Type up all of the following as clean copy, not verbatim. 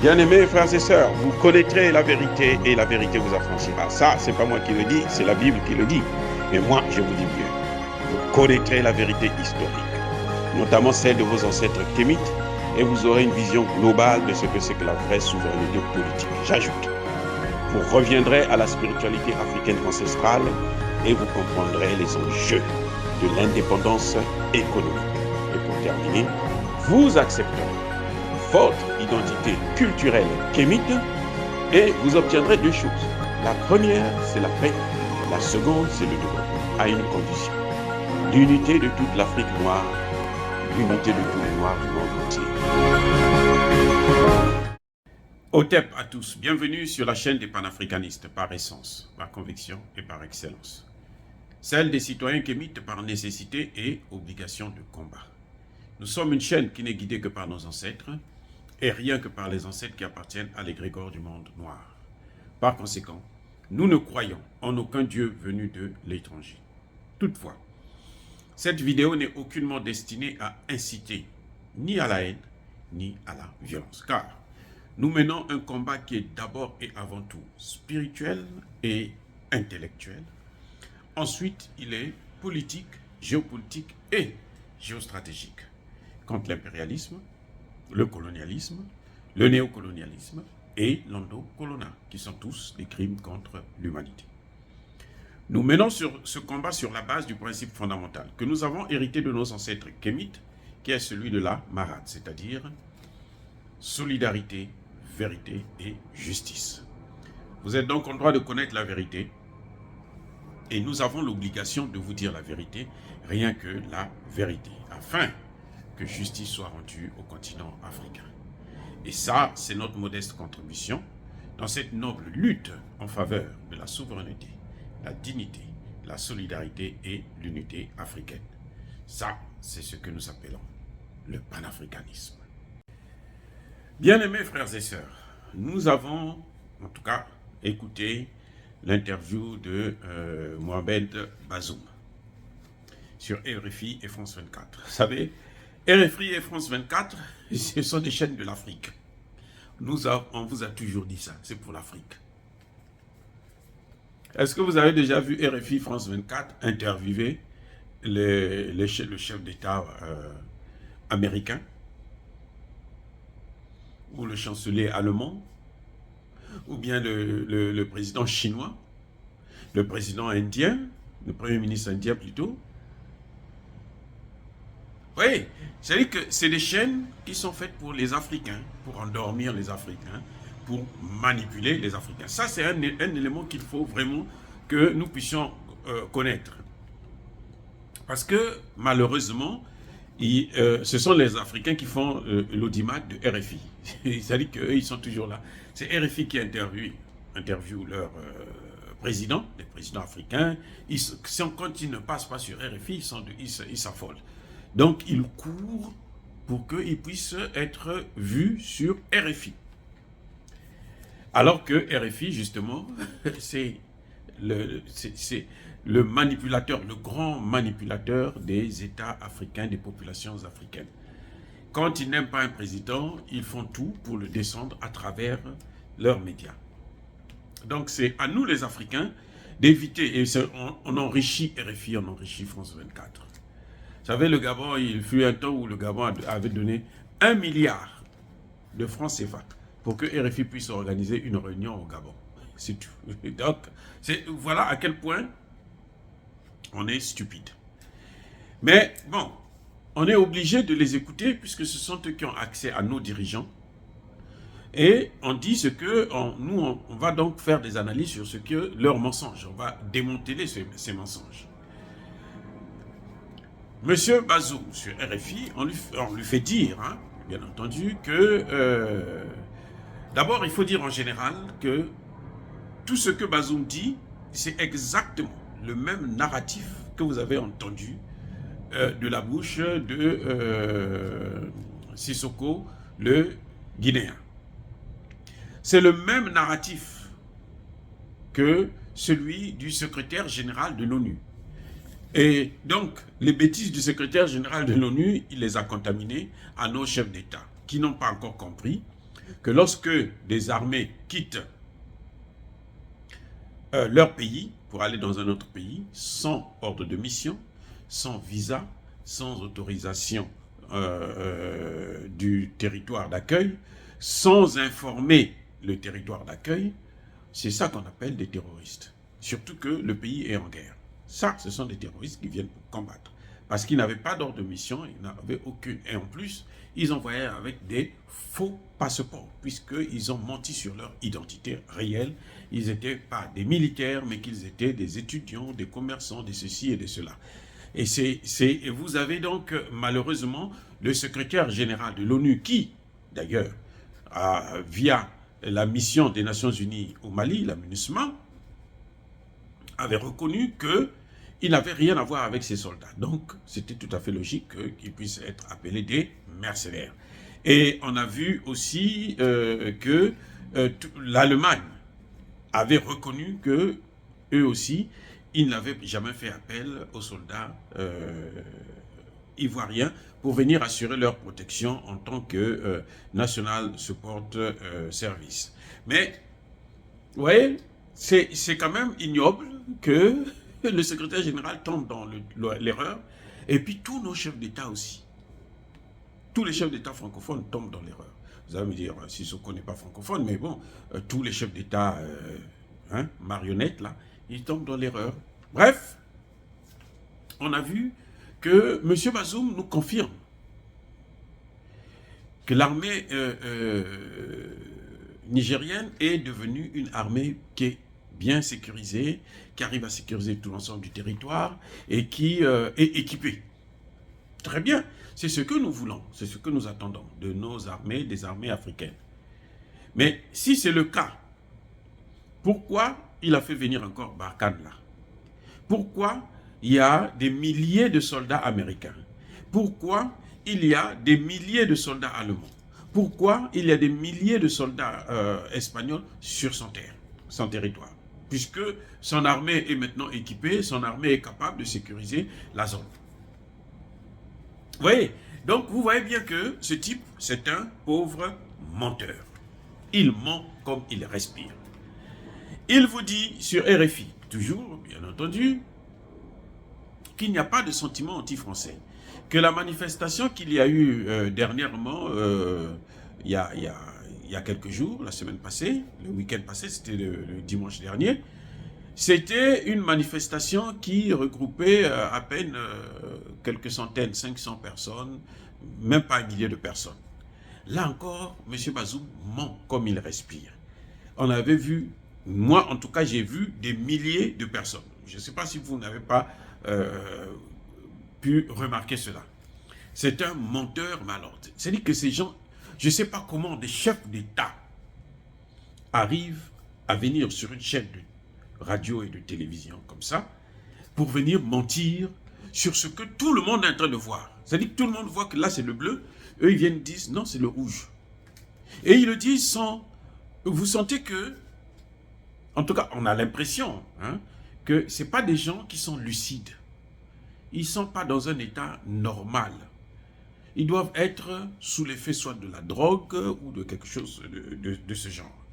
Bien-aimés frères et sœurs, vous connaîtrez la vérité et la vérité vous affranchira. Ça, c'est pas moi qui le dis, c'est la Bible qui le dit. Mais moi, je vous dis mieux. Vous connaîtrez la vérité historique, notamment celle de vos ancêtres kémites, et vous aurez une vision globale de ce que c'est que la vraie souveraineté politique. J'ajoute, vous reviendrez à la spiritualité africaine ancestrale et vous comprendrez les enjeux de l'indépendance économique. Et pour terminer, vous accepterez votre identité culturelle kémite et vous obtiendrez deux choses. La première, c'est la paix. La seconde, c'est le développement, à une condition. L'unité de toute l'Afrique noire, l'unité de tous les Noirs du monde entier. Otep à tous, bienvenue sur la chaîne des panafricanistes par essence, par conviction et par excellence. Celle des citoyens kémites par nécessité et obligation de combat. Nous sommes une chaîne qui n'est guidée que par nos ancêtres et rien que par les ancêtres qui appartiennent à l'égrégore du monde noir. Par conséquent, nous ne croyons en aucun Dieu venu de l'étranger. Toutefois, cette vidéo n'est aucunement destinée à inciter ni à la haine, ni à la violence, car nous menons un combat qui est d'abord et avant tout spirituel et intellectuel. Ensuite, il est politique, géopolitique et géostratégique contre l'impérialisme, le colonialisme, le néocolonialisme et l'endocoloniat, qui sont tous des crimes contre l'humanité. Nous menons ce combat sur la base du principe fondamental que nous avons hérité de nos ancêtres kémites, qui est celui de la marade, c'est-à-dire solidarité, vérité et justice. Vous êtes donc en droit de connaître la vérité et nous avons l'obligation de vous dire la vérité, rien que la vérité, afin que justice soit rendue au continent africain. Et ça, c'est notre modeste contribution dans cette noble lutte en faveur de la souveraineté, la dignité, la solidarité et l'unité africaine. Ça, c'est ce que nous appelons le panafricanisme. Bien-aimés frères et sœurs, nous avons, en tout cas, écouté l'interview de Mohamed Bazoum sur RFI et France 24. Vous savez, RFI et France 24, ce sont des chaînes de l'Afrique. On vous a toujours dit ça, c'est pour l'Afrique. Est-ce que vous avez déjà vu RFI France 24 interviewer le chef d'État américain ou le chancelier allemand ou bien le président chinois, le président indien, le premier ministre indien plutôt? Oui, c'est-à-dire que c'est des chaînes qui sont faites pour les Africains, pour endormir les Africains, pour manipuler les Africains. Ça, c'est un élément qu'il faut vraiment que nous puissions connaître. Parce que, malheureusement, ce sont les Africains qui font l'audimat de RFI. C'est-à-dire qu'eux, ils sont toujours là. C'est RFI qui interviewe leur président, les présidents africains. Quand ils ne passent pas sur RFI, ils s'affolent. Donc, ils courent pour qu'ils puissent être vus sur RFI. Alors que RFI, justement, c'est le manipulateur, le grand manipulateur des États africains, des populations africaines. Quand ils n'aiment pas un président, ils font tout pour le descendre à travers leurs médias. Donc, c'est à nous, les Africains, d'éviter, et on enrichit RFI, on enrichit France 24. Vous savez, le Gabon, il fut un temps où le Gabon avait donné 1 milliard de francs CFA pour que RFI puisse organiser une réunion au Gabon. C'est tout. Donc, voilà à quel point on est stupide. Mais bon, on est obligé de les écouter puisque ce sont eux qui ont accès à nos dirigeants. Et on dit ce que nous, on va donc faire des analyses sur ce que leurs mensonges. On va démanteler ces mensonges. Monsieur Bazoum, sur RFI, on lui fait dire, hein, bien entendu, que d'abord, il faut dire en général que tout ce que Bazoum dit, c'est exactement le même narratif que vous avez entendu de la bouche de Sissoko, le Guinéen. C'est le même narratif que celui du secrétaire général de l'ONU. Et donc, les bêtises du secrétaire général de l'ONU, il les a contaminées à nos chefs d'État, qui n'ont pas encore compris que lorsque des armées quittent leur pays pour aller dans un autre pays, sans ordre de mission, sans visa, sans autorisation du territoire d'accueil, sans informer le territoire d'accueil, c'est ça qu'on appelle des terroristes. Surtout que le pays est en guerre. Ça, ce sont des terroristes qui viennent pour combattre. Parce qu'ils n'avaient pas d'ordre de mission, ils n'avaient aucune. Et en plus, ils envoyaient avec des faux passeports, puisqu'ils ont menti sur leur identité réelle. Ils n'étaient pas des militaires, mais qu'ils étaient des étudiants, des commerçants, de ceci et de cela. Et vous avez donc malheureusement le secrétaire général de l'ONU qui, d'ailleurs, via la mission des Nations Unies au Mali, la MINUSMA, avait reconnu qu'il n'avait rien à voir avec ces soldats. Donc, c'était tout à fait logique qu'ils puissent être appelés des mercenaires. Et on a vu aussi que l'Allemagne avait reconnu que eux aussi, ils n'avaient jamais fait appel aux soldats ivoiriens pour venir assurer leur protection en tant que National Support Service. Mais, vous voyez, c'est quand même ignoble que le secrétaire général tombe dans l'erreur, et puis tous nos chefs d'État aussi. Tous les chefs d'État francophones tombent dans l'erreur. Vous allez me dire, Sissoko n'est pas francophone, mais bon, tous les chefs d'État marionnettes, là, ils tombent dans l'erreur. Bref, on a vu que M. Bazoum nous confirme que l'armée nigérienne est devenue une armée qui est bien sécurisée, qui arrive à sécuriser tout l'ensemble du territoire et qui est équipée. Très bien, c'est ce que nous voulons, c'est ce que nous attendons de nos armées, des armées africaines. Mais si c'est le cas, pourquoi il a fait venir encore Barkhane là? Pourquoi il y a des milliers de soldats américains? Pourquoi il y a des milliers de soldats allemands? Pourquoi il y a des milliers de soldats espagnols sur son territoire? Puisque son armée est maintenant équipée, son armée est capable de sécuriser la zone. Vous voyez? Donc vous voyez bien que ce type, c'est un pauvre menteur. Il ment comme il respire. Il vous dit sur RFI, toujours, bien entendu, qu'il n'y a pas de sentiment anti-français. Que la manifestation qu'il y a eu dernièrement, il y a quelques jours, la semaine passée, le week-end passé, c'était le dimanche dernier, c'était une manifestation qui regroupait à peine quelques centaines, 500 personnes, même pas un millier de personnes. Là encore, M. Bazoum ment comme il respire. On avait vu, moi en tout cas, j'ai vu des milliers de personnes. Je ne sais pas si vous n'avez pas pu remarquer cela. C'est un menteur malordre. C'est-à-dire que ces gens, je ne sais pas comment des chefs d'État arrivent à venir sur une chaîne de radio et de télévision comme ça, pour venir mentir sur ce que tout le monde est en train de voir. C'est-à-dire que tout le monde voit que là c'est le bleu, eux ils viennent dire non c'est le rouge. Et ils le disent sans... Vous sentez que, en tout cas on a l'impression que ce n'est pas des gens qui sont lucides. Ils ne sont pas dans un état normal. Ils doivent être sous l'effet soit de la drogue ou de quelque chose de ce genre.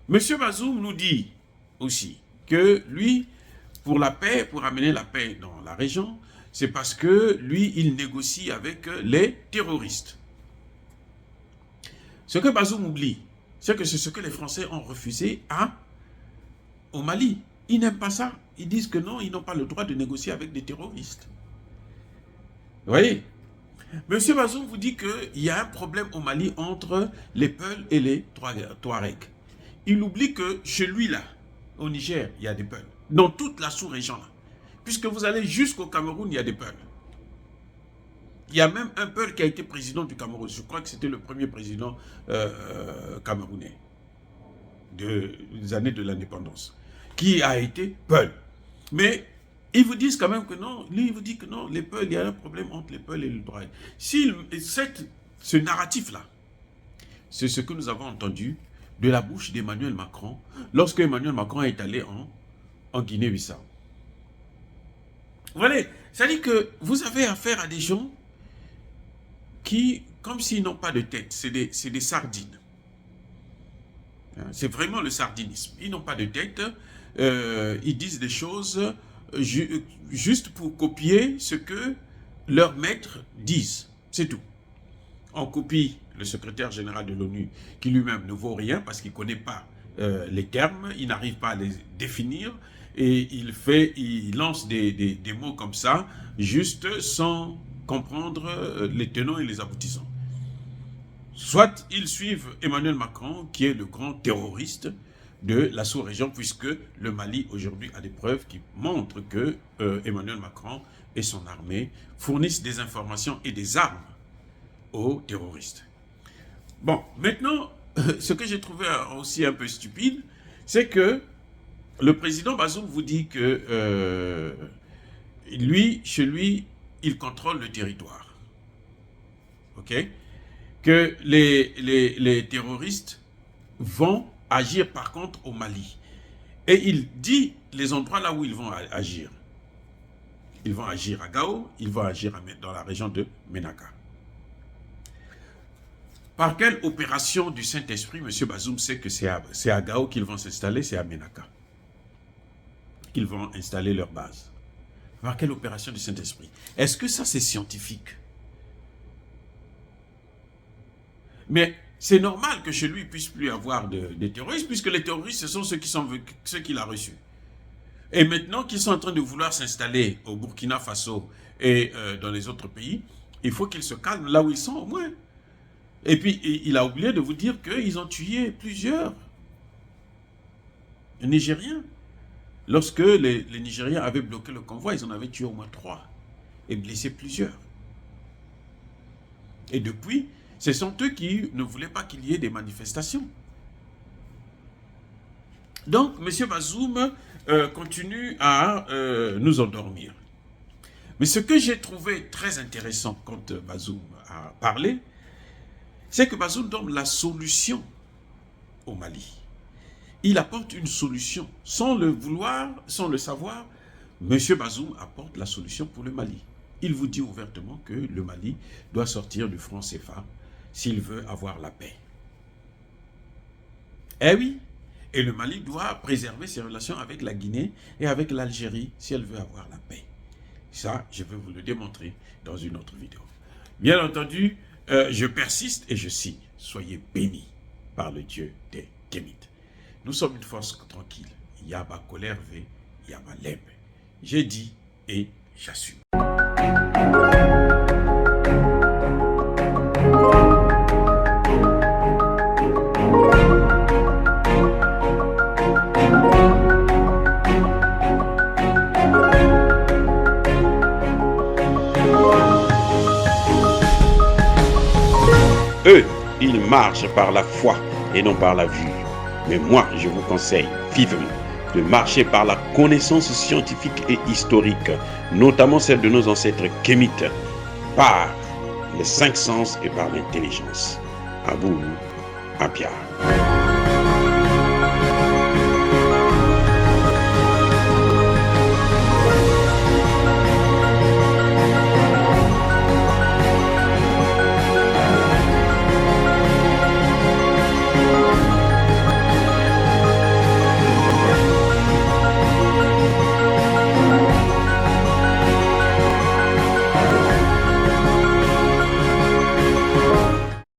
Monsieur Bazoum nous dit aussi que lui, pour la paix, pour amener la paix dans la région, c'est parce que lui, il négocie avec les terroristes. Ce que Bazoum oublie, c'est que c'est ce que les Français ont refusé au Mali. Ils n'aiment pas ça. Ils disent que non, ils n'ont pas le droit de négocier avec des terroristes. Vous voyez? Monsieur Bazoum vous dit qu'il y a un problème au Mali entre les Peuls et les Touaregs. Il oublie que chez lui, là, au Niger, il y a des Peuls. Dans toute la sous-région, là. Puisque vous allez jusqu'au Cameroun, il y a des Peuls. Il y a même un Peul qui a été président du Cameroun. Je crois que c'était le premier président camerounais des années de l'indépendance, qui a été Peul. Mais ils vous disent quand même que non, lui il vous dit que non, les Peuls, il y a un problème entre les Peuls et les Touaregs. Ce narratif-là, c'est ce que nous avons entendu de la bouche d'Emmanuel Macron, lorsque Emmanuel Macron est allé en Guinée-Bissau. Voilà, c'est-à-dire que vous avez affaire à des gens qui, comme s'ils n'ont pas de tête, c'est des sardines. C'est vraiment le sardinisme. Ils n'ont pas de tête. Ils disent des choses juste pour copier ce que leurs maîtres disent. C'est tout. On copie le secrétaire général de l'ONU qui lui-même ne vaut rien parce qu'il ne connaît pas les termes, il n'arrive pas à les définir et il lance des mots comme ça juste sans comprendre les tenants et les aboutissants. Soit ils suivent Emmanuel Macron qui est le grand terroriste de la sous-région puisque le Mali aujourd'hui a des preuves qui montrent que Emmanuel Macron et son armée fournissent des informations et des armes aux terroristes. Bon, maintenant, ce que j'ai trouvé aussi un peu stupide, c'est que le président Bazoum vous dit que chez lui, il contrôle le territoire. Ok? Que les terroristes vont agir par contre au Mali. Et il dit les endroits là où ils vont agir. Ils vont agir à Gao, ils vont agir dans la région de Ménaka. Par quelle opération du Saint-Esprit, M. Bazoum sait que c'est à Gao qu'ils vont s'installer, c'est à Ménaka qu'ils vont installer leur base? Par quelle opération du Saint-Esprit? Est-ce que ça c'est scientifique? Mais c'est normal que chez lui, il ne puisse plus avoir de terroristes, puisque les terroristes, ce sont ceux qu'il a reçus. Et maintenant qu'ils sont en train de vouloir s'installer au Burkina Faso et dans les autres pays, il faut qu'ils se calment là où ils sont au moins. Et puis, il a oublié de vous dire qu'ils ont tué plusieurs Nigériens. Lorsque les Nigériens avaient bloqué le convoi, ils en avaient tué au moins 3 et blessé plusieurs. Et depuis, ce sont eux qui ne voulaient pas qu'il y ait des manifestations. Donc, M. Bazoum continue à nous endormir. Mais ce que j'ai trouvé très intéressant quand Bazoum a parlé, c'est que Bazoum donne la solution au Mali. Il apporte une solution. Sans le vouloir, sans le savoir, M. Bazoum apporte la solution pour le Mali. Il vous dit ouvertement que le Mali doit sortir du franc CFA s'il veut avoir la paix. Eh oui, et le Mali doit préserver ses relations avec la Guinée et avec l'Algérie si elle veut avoir la paix. Ça, je vais vous le démontrer dans une autre vidéo. Bien entendu, je persiste et je signe. Soyez bénis par le Dieu des Kémites. Nous sommes une force tranquille. Yaba colère V, Yaba lembe. J'ai dit et j'assume. Eux, ils marchent par la foi et non par la vue. Mais moi, je vous conseille vivement de marcher par la connaissance scientifique et historique, notamment celle de nos ancêtres kémites, par les 5 sens et par l'intelligence. À vous, à Pierre.